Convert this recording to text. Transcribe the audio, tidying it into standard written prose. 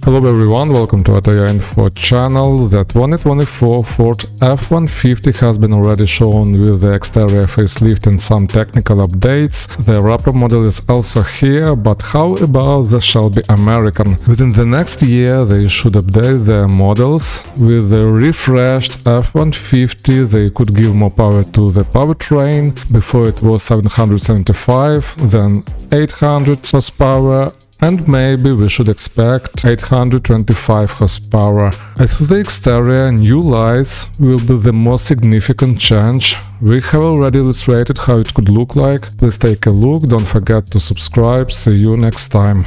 Hello everyone, welcome to Autoya Info channel. The 2024 Ford F-150 has been already shown with the exterior facelift and some technical updates. The Raptor model is also here, but how about the Shelby American? Within the next year they should update their models. With the refreshed F-150 they could give more power to the powertrain. Before it was 775, then 800 horsepower, and maybe we should expect 825 horsepower. At the exterior, new lights will be the most significant change. We have already illustrated how it could look like. Please take a look, don't forget to subscribe, see you next time.